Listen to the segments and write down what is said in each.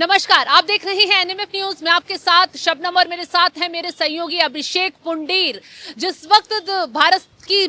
नमस्कार, आप देख रहे हैं एनएमएफ न्यूज। मैं आपके साथ शबनम और मेरे साथ है मेरे सहयोगी अभिषेक पुंडीर। जिस वक्त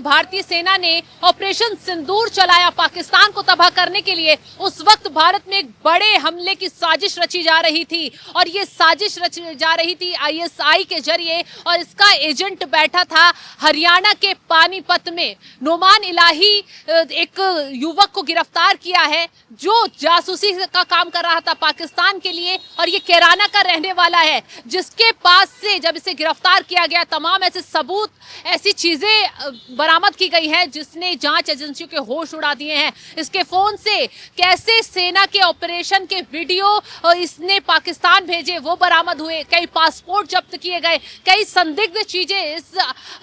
भारतीय सेना ने ऑपरेशन सिंदूर चलाया पाकिस्तान को तबाह करने के लिए, उस वक्त भारत में एक बड़े हमले की साजिश रची जा रही थी और ये साजिश रची जा रही थी आईएसआई के जरिए और इसका एजेंट बैठा था हरियाणा के पानीपत में। नोमान इलाही एक युवक को गिरफ्तार किया है जो जासूसी का काम कर रहा था पाकिस्तान के लिए और ये कैराना का रहने वाला है, जिसके पास से जब इसे गिरफ्तार किया गया तमाम ऐसे सबूत, ऐसी चीजें बरामद की गई है जिसने जांच एजेंसियों के होश उड़ा दिए हैं। इसके फोन से कैसे सेना के ऑपरेशन के वीडियो इसने पाकिस्तान भेजे वो बरामद हुए, कई पासपोर्ट जब्त किए गए, कई संदिग्ध चीजें इस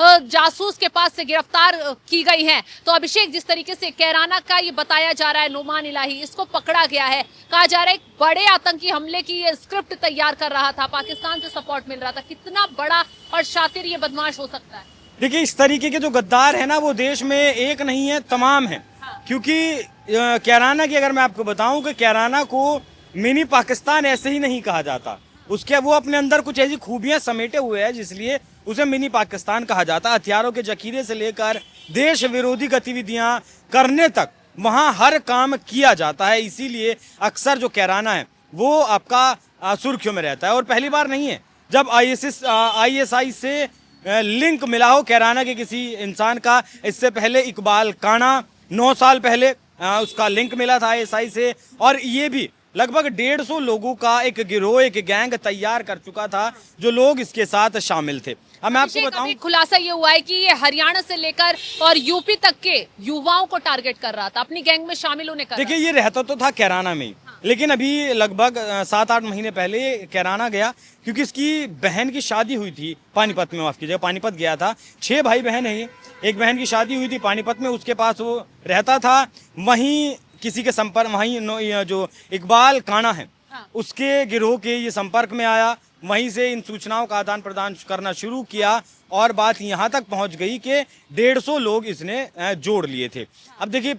जासूस के पास से गिरफ्तार की गई हैं। तो अभिषेक, जिस तरीके से कैराना का ये बताया जा रहा है, नोमान इलाही इसको पकड़ा गया है, कहा जा रहा है बड़े आतंकी हमले की ये स्क्रिप्ट तैयार कर रहा था, पाकिस्तान से सपोर्ट मिल रहा था। कितना बड़ा और शातिर ये बदमाश हो सकता है? देखिए, इस तरीके के जो गद्दार है ना, वो देश में एक नहीं है, तमाम है। क्योंकि कैराना की अगर मैं आपको बताऊं कि कैराना को मिनी पाकिस्तान ऐसे ही नहीं कहा जाता, उसके वो अपने अंदर कुछ ऐसी खूबियां समेटे हुए हैं जिसलिए उसे मिनी पाकिस्तान कहा जाता। हथियारों के जखीरे से लेकर देश विरोधी गतिविधियां करने तक वहां हर काम किया जाता है। इसीलिए अक्सर जो कैराना है वो आपका सुर्खियों में रहता है और पहली बार नहीं है जब आईएसआई से लिंक मिला हो कैराना के किसी इंसान का। इससे पहले इकबाल काना 9 साल पहले उसका लिंक मिला था आईएसआई से और ये भी लगभग 150 लोगों का एक गिरोह, एक गैंग तैयार कर चुका था जो लोग इसके साथ शामिल थे। अब मैं आपको बताऊं, खुलासा ये हुआ है कि ये हरियाणा से लेकर और यूपी तक के युवाओं को टारगेट कर रहा था, अपनी गैंग में शामिल होने का। देखिए, ये रहता तो था कैराना में, लेकिन अभी लगभग 7-8 महीने पहले कैराना गया क्योंकि इसकी बहन की शादी हुई थी पानीपत में। माफ कीजिएगा, पानीपत गया था। 6 भाई बहन है, एक बहन की शादी हुई थी पानीपत में, उसके पास वो रहता था। वहीं किसी के संपर्क, वहीं जो इकबाल काना है उसके गिरोह के ये संपर्क में आया, वहीं से इन सूचनाओं का आदान प्रदान करना शुरू किया और बात यहाँ तक पहुँच गई कि 150 लोग इसने जोड़ लिए थे। अब देखिए,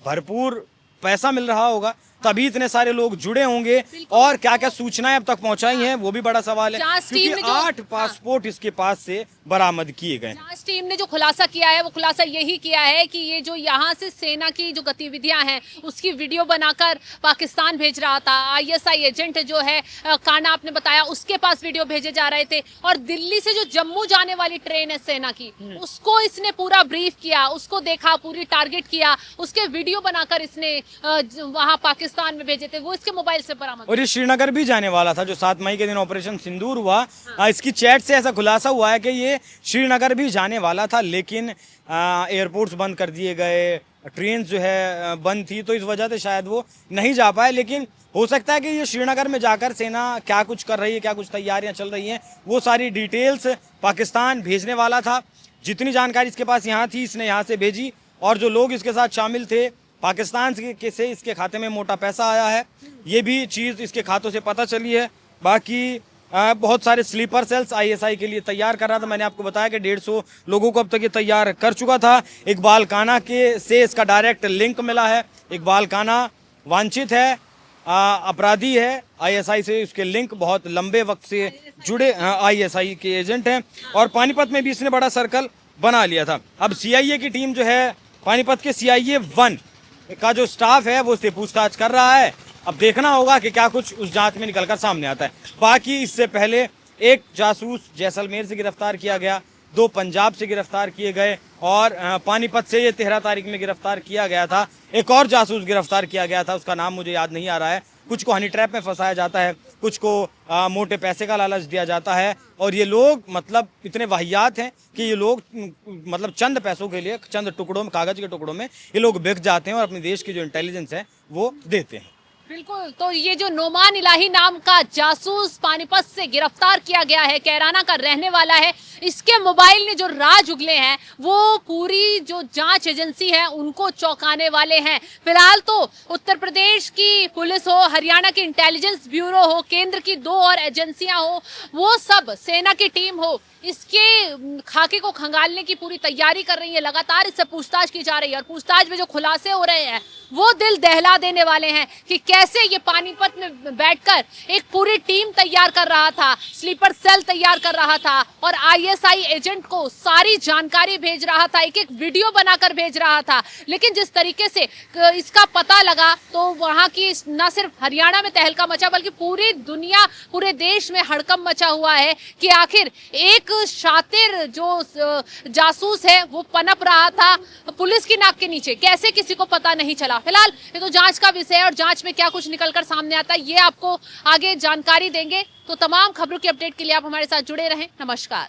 भरपूर पैसा मिल रहा होगा तभी इतने सारे लोग जुड़े होंगे और क्या क्या सूचनाएं अब तक पहुंचाई हैं वो भी बड़ा सवाल है, क्योंकि 8 पासपोर्ट इसके पास से बरामद किए गए। जांच टीम ने जो खुलासा किया है वो खुलासा यही किया है कि ये जो यहाँ से सेना की जो गतिविधियां हैं उसकी वीडियो बनाकर पाकिस्तान भेज रहा था। आईएसआई एजेंट जो है काना आपने बताया, उसके पास वीडियो भेजे जा रहे थे और दिल्ली से जो जम्मू जाने वाली ट्रेन है सेना की, उसको इसने पूरा ब्रीफ किया, उसको देखा, पूरी टारगेट किया, उसके वीडियो बनाकर इसने वहां पाकिस्तान में भेजे थे, वो इसके मोबाइल से बरामद। और ये श्रीनगर भी जाने वाला था जो 7 मई के दिन ऑपरेशन सिंदूर हुआ। इसकी चैट से ऐसा खुलासा हुआ है कि ये श्रीनगर भी जाने वाला था, लेकिन एयरपोर्ट्स बंद कर दिए गए, ट्रेन जो है बंद थी, तो इस वजह से शायद वो नहीं जा पाए। लेकिन हो सकता है कि ये श्रीनगर में जाकर सेना क्या कुछ कर रही है, क्या कुछ तैयारियां चल रही हैं, वो सारी डिटेल्स पाकिस्तान भेजने वाला था। जितनी जानकारी इसके पास यहाँ थी इसने यहाँ से भेजी और जो लोग इसके साथ शामिल थे, पाकिस्तान से इसके खाते में मोटा पैसा आया है, ये भी चीज़ इसके खातों से पता चली है। बाकी बहुत सारे स्लीपर सेल्स आईएसआई के लिए तैयार कर रहा था। मैंने आपको बताया कि 150 लोगों को अब तक ये तैयार कर चुका था। इकबाल काना के से इसका डायरेक्ट लिंक मिला है। इकबाल काना वांछित है, अपराधी है, आईएसआई से उसके लिंक बहुत लंबे वक्त से जुड़े आईएसआई के एजेंट हैं और पानीपत में भी इसने बड़ा सर्कल बना लिया था। अब सीआईए की टीम जो है, पानीपत के सीआईए 1 का जो स्टाफ है वो उससे पूछताछ कर रहा है। अब देखना होगा कि क्या कुछ उस जांच में निकलकर सामने आता है। बाकी इससे पहले एक जासूस जैसलमेर से गिरफ्तार किया गया, 2 पंजाब से गिरफ्तार किए गए और पानीपत से ये 13 तारीख में गिरफ्तार किया गया था। एक और जासूस गिरफ्तार किया गया था, उसका नाम मुझे याद नहीं आ रहा है। कुछ को हनी ट्रैप में फंसाया जाता है, कुछ को मोटे पैसे का लालच दिया जाता है और ये लोग मतलब इतने वाहियात हैं कि ये लोग मतलब चंद पैसों के लिए, चंद टुकड़ों में, कागज के टुकड़ों में ये लोग बिक जाते हैं और अपने देश की जो इंटेलिजेंस है वो देते हैं। बिल्कुल, तो ये जो नोमान इलाही नाम का जासूस पानीपत से गिरफ्तार किया गया है, कैराना का रहने वाला है, इसके मोबाइल ने जो राज उगले हैं वो पूरी जो जांच एजेंसी है उनको चौंकाने वाले हैं। फिलहाल तो उत्तर प्रदेश की पुलिस हो, हरियाणा की इंटेलिजेंस ब्यूरो हो, केंद्र की 2 और एजेंसियां हो, वो सब, सेना की टीम हो, इसके खाके को खंगालने की पूरी तैयारी कर रही है। लगातार इससे पूछताछ की जा रही है और पूछताछ में जो खुलासे हो रहे हैं वो दिल दहला देने वाले हैं कि कैसे कैसे ये पानीपत में बैठकर एक पूरी टीम तैयार कर रहा था, स्लीपर सेल तैयार कर रहा था और आईएसआई एजेंट को सारी जानकारी भेज रहा था, एक एक वीडियो बनाकर भेज रहा था। लेकिन जिस तरीके से इसका पता लगा तो वहां की न सिर्फ हरियाणा में तहलका मचा बल्कि पूरी दुनिया, पूरे देश में हड़कंप मचा हुआ है कि आखिर एक शातिर जो जासूस है वो पनप रहा था पुलिस की नाक के नीचे, कैसे किसी को पता नहीं चला। फिलहाल ये तो जांच का विषय है और जांच में क्या कुछ निकलकर सामने आता है ये आपको आगे जानकारी देंगे। तो तमाम खबरों की अपडेट के लिए आप हमारे साथ जुड़े रहें। नमस्कार।